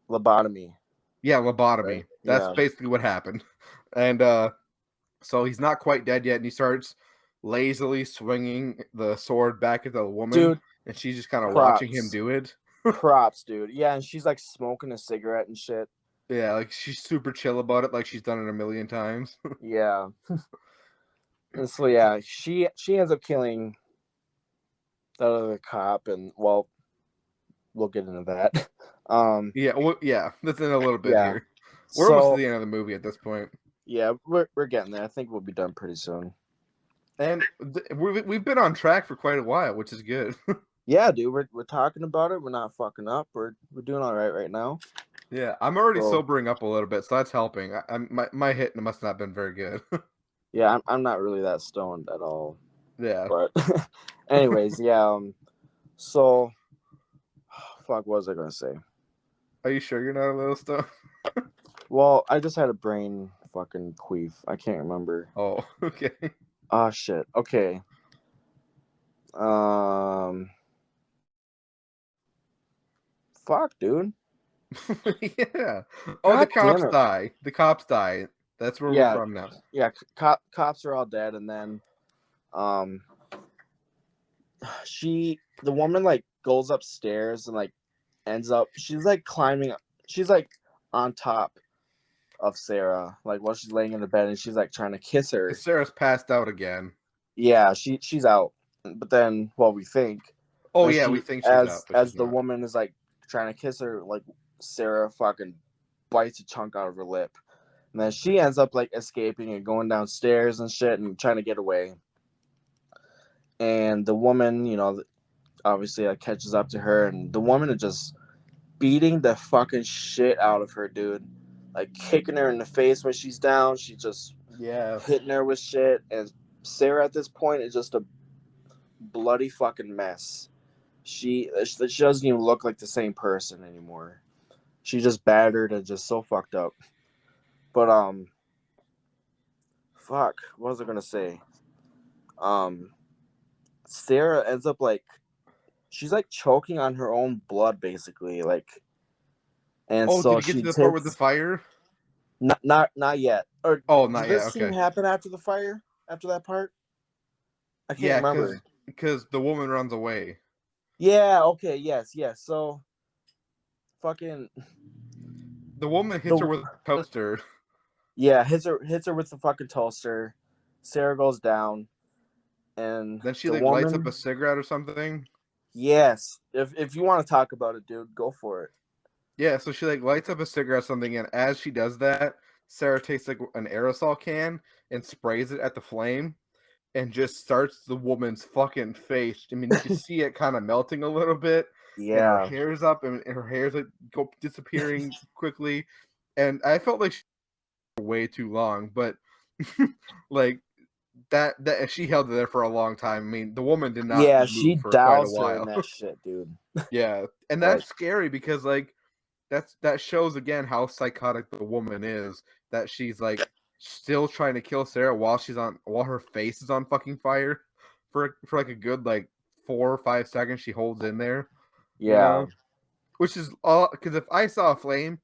Lobotomy. Yeah, Right? lobotomy. That's Yeah. basically what happened. And so he's not quite dead yet, and he starts lazily swinging the sword back at the woman, Dude, and she's just kind of watching him props. do it. Props, dude. Yeah, and she's like smoking a cigarette and shit. Yeah, like she's super chill about it, like she's done it a million times. Yeah. And so yeah, she ends up killing that other cop, and well, we'll get into that. Yeah, well, yeah, that's in a little bit Yeah. here. We're almost to So the end of the movie at this point. yeah, we're getting there. I think we'll be done pretty soon. And we've been on track for quite a while, which is good. Yeah, dude, we're talking about it. We're not fucking up. We're doing all right now. Yeah, I'm already So sobering up a little bit, so that's helping. My hit must not have been very good. yeah, I'm not really that stoned at all. Yeah. But anyways, yeah. So fuck, what was I gonna say? Are you sure you're not a little stoned? Well, I just had a brain fucking queef. I can't remember. Oh, okay. Oh shit. Okay. Fuck, dude. Yeah. Oh, the God damn cops it. die. The cops die. That's where we're Yeah, from now. yeah. Cops are all dead, and then um, the woman like goes upstairs and like ends up. She's like climbing. She's like on top of Sarah, like while she's laying in the bed, and she's like trying to kiss her. Sarah's passed out again. Yeah, she's out. But then, well, we think. Oh Then yeah, we she, think she's out, but as she's the not. woman is like trying to kiss her, like Sarah fucking bites a chunk out of her lip, and then she ends up like escaping and going downstairs and shit and trying to get away. And the woman, obviously like catches up to her, and the woman is just beating the fucking shit out of her, dude. Like kicking her in the face when she's down. She's just Yeah. hitting her with shit, and Sarah at this point is just a bloody fucking mess. She doesn't even look like the same person anymore. She's just battered and just so fucked up. But fuck, what was I gonna say? Sarah ends up like she's like choking on her own blood basically, like, and Oh, did so you get she to the part with the takes fire? not yet. Or Oh, did not yet. this scene Okay. happen after the fire? After that part? I can't Yeah, remember. because the woman runs away. Yeah, okay, yes. So fucking The woman hits her the with a toaster. yeah, hits her with the fucking toaster. Sarah goes down, and Then she the like lights up woman. a cigarette or something. Yes, if you want to talk about it, dude, go for it. Yeah, so she like lights up a cigarette or something, and as she does that, Sarah takes like an aerosol can and sprays it at the flame, and just starts the woman's fucking face. I mean, you can see it kind of melting a little bit, and her Yeah, hair's up, and her hair's like disappearing quickly, and I felt like she was way too long, but like that she held it there for a long time. I mean, the woman did not yeah, move she for quite a doused her in while. that shit, dude. Yeah, and Like, that's scary because like that shows again how psychotic the woman is. That she's like still trying to kill Sarah while her face is on fucking fire for like a good like 4 or 5 seconds. She holds in there, you yeah, know, which is all because if I saw a flame,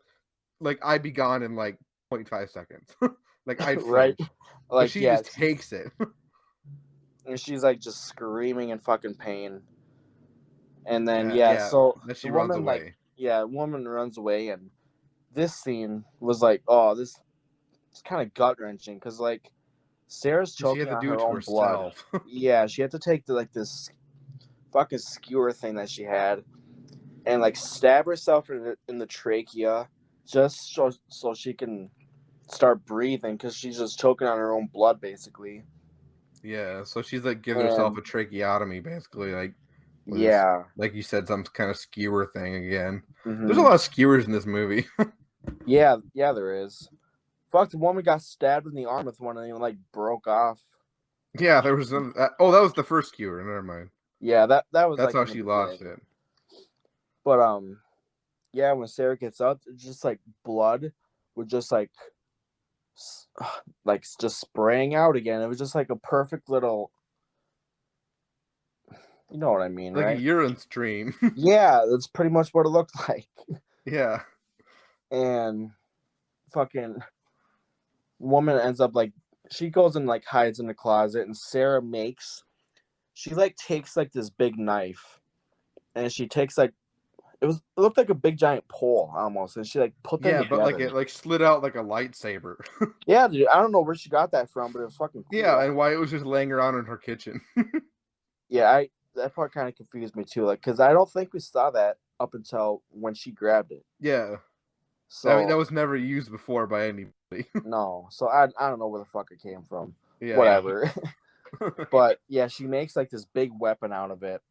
like I'd be gone in like 0.5 seconds. Like I'd right. flinch, but Like, she yeah, just takes it. and she's like just screaming in fucking pain. And then Yeah, yeah, yeah. so Then the she runs woman like away. yeah, woman runs away, and this scene was like, oh, this is kind of gut wrenching because like Sarah's She had choking to on do it her to own blood. herself. Yeah, she had to take like this fucking skewer thing that she had and like stab herself in the trachea just so she can start breathing because she's just choking on her own blood basically. Yeah, so she's like giving herself And a tracheotomy, basically, like with this, yeah, like you said, some kind of skewer thing again. There's a hmm lot of skewers in this movie. yeah, there is. Fuck, the woman got stabbed in the arm with one and it like broke off. Yeah, there was some. Oh, that was the first skewer. Never mind. Yeah, that was That's like how in the she lost beginning. it. But yeah, when Sarah gets up, it's just like blood would just like just spraying out again. It was just like a perfect little, you know what I mean, Like a right? urine stream. Yeah, that's pretty much what it looked like. Yeah. And fucking woman ends up like she goes and like hides in the closet, and she like takes like this big knife, and she takes like it looked like a big giant pole almost, and she like put them Yeah, but like together. it like slid out like a lightsaber. Yeah, dude, I don't know where she got that from, but it was fucking Yeah, cool. and why it was just laying around in her kitchen. Yeah, that part kind of confused me too, like because I don't think we saw that up until when she grabbed it. Yeah. I mean, that So was never used before by anybody. no, so I don't know where the fuck it came from. Yeah. Whatever. But yeah, she makes like this big weapon out of it,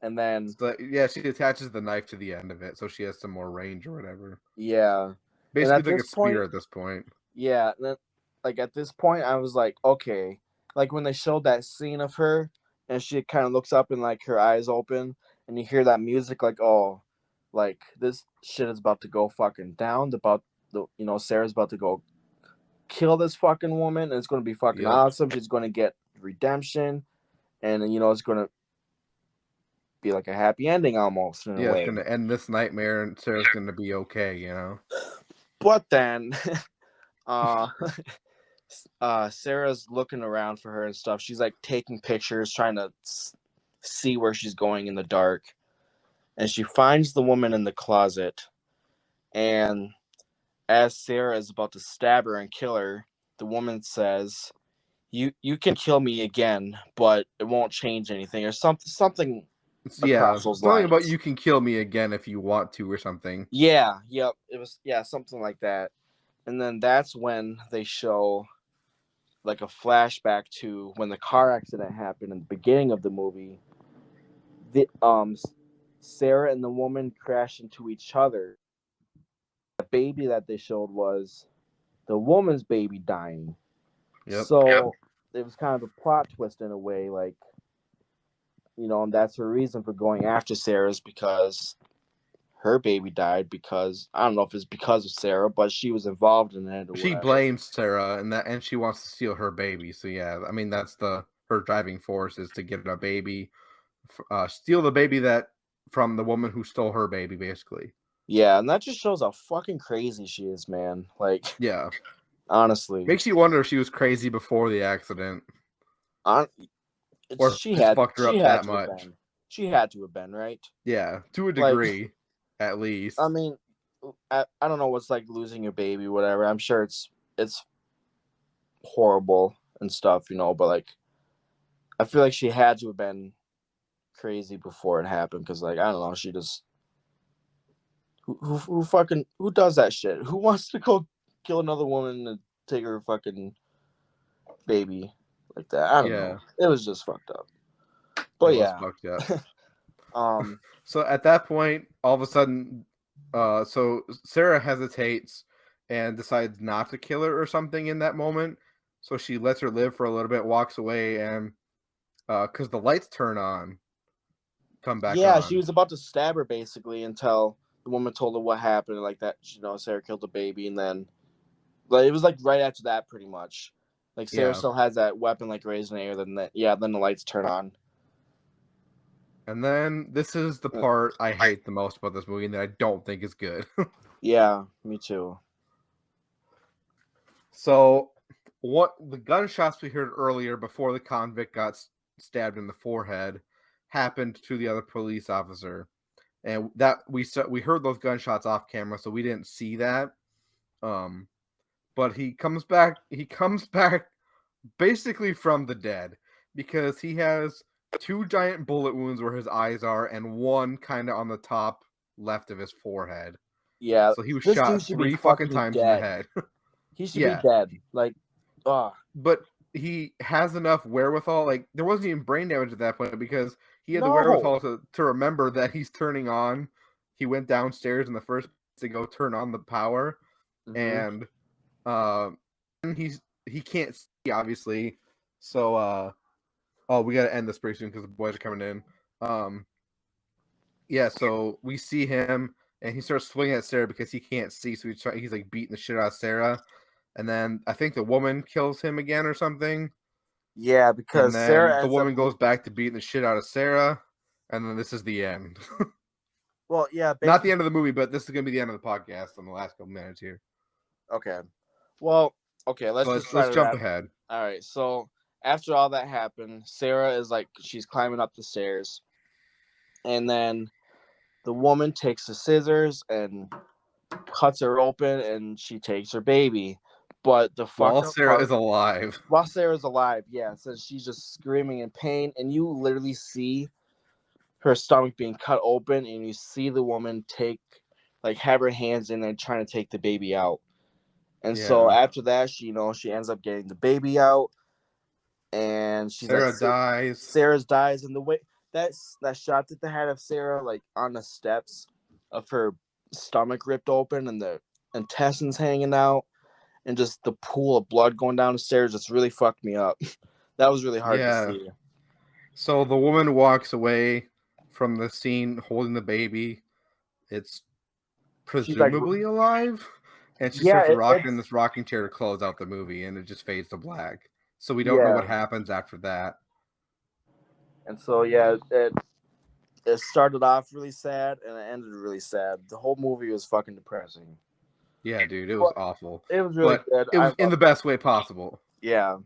and then So, yeah, she attaches the knife to the end of it, so she has some more range or whatever. yeah, and Basically, at like a this point, spear at this point. yeah, and then, like at this point, I was like, okay, like when they showed that scene of her, and she kind of looks up and like her eyes open, and you hear that music, like oh, like this shit is about to go fucking down. Sarah's about to go kill this fucking woman, and it's gonna be fucking Yep. awesome. She's gonna get redemption, and it's gonna be like a happy ending almost in a Yeah, way. it's gonna end this nightmare, and Sarah's gonna be okay, you know. But then, uh, Sarah's looking around for her and stuff. She's like taking pictures, trying to see where she's going in the dark, and she finds the woman in the closet. And as Sarah is about to stab her and kill her, the woman says, "You can kill me again, but it won't change anything," or something Yeah, across those something about lines. you can kill me again if you want to, or something. Yeah, yep, it was something like that. And then that's when they show like a flashback to when the car accident happened in the beginning of the movie. The Sarah and the woman crash into each other. The baby that they showed was the woman's baby dying. Yep. So it was kind of a plot twist in a way, like, and that's her reason for going after Sarah's, because her baby died because I don't know if it's because of Sarah, but she was involved in it or She whatever. blames Sarah, and she wants to steal her baby. So yeah, I mean that's her driving force is to get a baby, steal the baby that from the woman who stole her baby, basically. Yeah, and that just shows how fucking crazy she is, man. Like, Yeah, honestly, makes you wonder if she was crazy before the accident, on or she just had fucked her she up had that to have much. been. She had to have been, right? Yeah, to a Like, degree, at I least. mean, I don't know what's like losing your baby, whatever. I'm sure it's horrible and stuff, but like I feel like she had to have been crazy before it happened, because like I don't know, she just who fucking who does that shit? Who wants to go kill another woman and take her fucking baby like that? I don't know. Yeah, It was just fucked up. it But was yeah. fucked up. um So at that point, all of a sudden, so Sarah hesitates and decides not to kill her or something in that moment. So she lets her live for a little bit, walks away, and because the lights come back yeah, she on. was about to stab her basically until the woman told her what happened, like that, Sarah killed the baby, and then like it was like right after that pretty much. Like Sarah Yeah. still has that weapon like raised in the air, then then the lights turn on. And then this is the part I hate the most about this movie and that I don't think is good. Yeah, me too. So, what the gunshots we heard earlier before the convict got stabbed in the forehead happened to the other police officer, and that we heard those gunshots off camera, so we didn't see that. But he comes back. He comes back basically from the dead because he has two giant bullet wounds where his eyes are, and one kind of on the top left of his forehead. Yeah, So he was this dude shot should be 3 fucking fucking times in the dead. head. He should be Yeah. dead. Like, But he has enough wherewithal. Like, there wasn't even brain damage at that point because he had the no. wherewithal to remember that he's turning on. He went downstairs in the first place to go turn on the power, and he can't see obviously. So we got to end this pretty soon because the boys are coming in. Yeah, so we see him and he starts swinging at Sarah because he can't see, so he's like beating the shit out of Sarah. And then I think the woman kills him again or something. Yeah, And because then Sarah the ends up. woman goes back to beating the shit out of Sarah. And then this is the end. Well, yeah, Not basically. the end of the movie, but this is going to be the end of the podcast in the last couple minutes here. Okay. Well, okay. Let's So just try let's to jump wrap. ahead. All right. So after all that happened, Sarah is like she's climbing up the stairs, and then the woman takes the scissors and cuts her open, and she takes her baby. But the While fucked up Sarah part, is alive. while Sarah's alive, yeah, so she's just screaming in pain, and you literally see her stomach being cut open, and you see the woman have her hands in there trying to take the baby out. And so Yeah. after that, she ends up getting the baby out, and she's like, Intestines dies. Sarah's dies, and the way that shot that they had of Sarah like on the steps of her stomach ripped open and the intestines hanging out, and just the pool of blood going down the stairs just really fucked me up. That was really hard to Yeah. see. So the woman walks away from the scene holding the baby. It's She's like, presumably alive, and she yeah, starts rocking in it's this rocking chair to close out the movie, and it just fades to black. So we don't know yeah, what happens after that. and so yeah, it started off really sad and it ended really sad. The whole movie was fucking depressing. Yeah, dude, it was awful. It was really but good. it was in the best way possible. Yeah.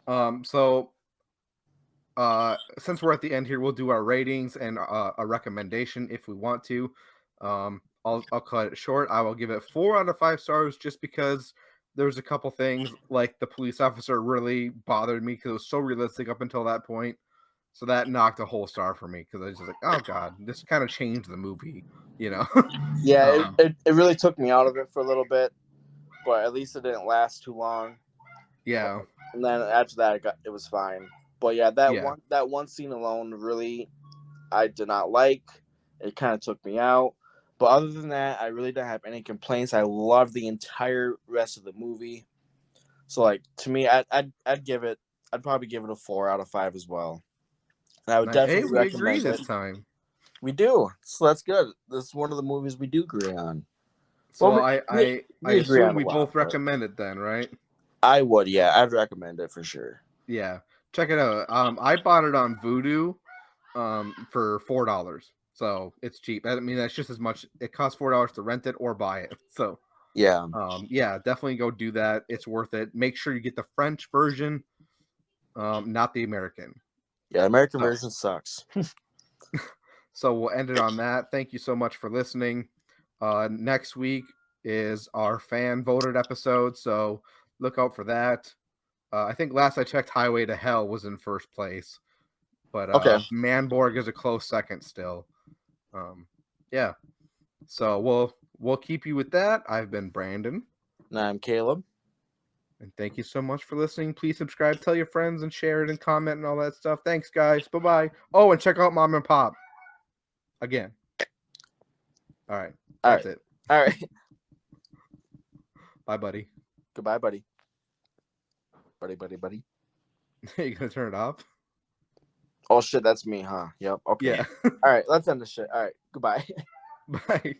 So since we're at the end here, we'll do our ratings and a recommendation if we want to. I'll cut it short. I will give it 4 out of 5 stars just because there's a couple things like the police officer really bothered me because it was so realistic up until that point. So that knocked a whole star for me because I was just like, oh god, this kind of changed the movie, you know? Yeah, it really took me out of it for a little bit, but at least it didn't last too long. Yeah. And then after that, it was fine. But yeah, that one scene alone really I did not like. It kind of took me out. But other than that, I really don't have any complaints. I love the entire rest of the movie. So like to me, I'd probably give it a 4 out of 5 as well. And I would definitely we agree recommend this it. time. We do. So that's good. This is one of the movies we do agree on. So well, I assume we both recommend it then, right? I would, yeah. I'd recommend it for sure. Yeah. Check it out. I bought it on Vudu for $4. So it's cheap. I mean, that's just as much. It costs $4 to rent it or buy it. So yeah, definitely go do that. It's worth it. Make sure you get the French version, not the American. Yeah, American version sucks. So we'll end it on that. Thank you so much for listening. Next week is our fan voted episode, so look out for that. I think last I checked, Highway to Hell was in first place, but Manborg is a close second still. Yeah. So we'll keep you with that. I've been Brandon. And I'm Caleb. And thank you so much for listening. Please subscribe, tell your friends, and share it and comment and all that stuff. Thanks, guys. Bye-bye. Oh, and check out Mom and Pop. Again. All right. That's it. All right. Bye, buddy. Goodbye, buddy. Buddy. You gonna turn it off? Oh, shit. That's me, huh? Yep. Okay. Yeah. All right. Let's end this shit. All right. Goodbye. Bye.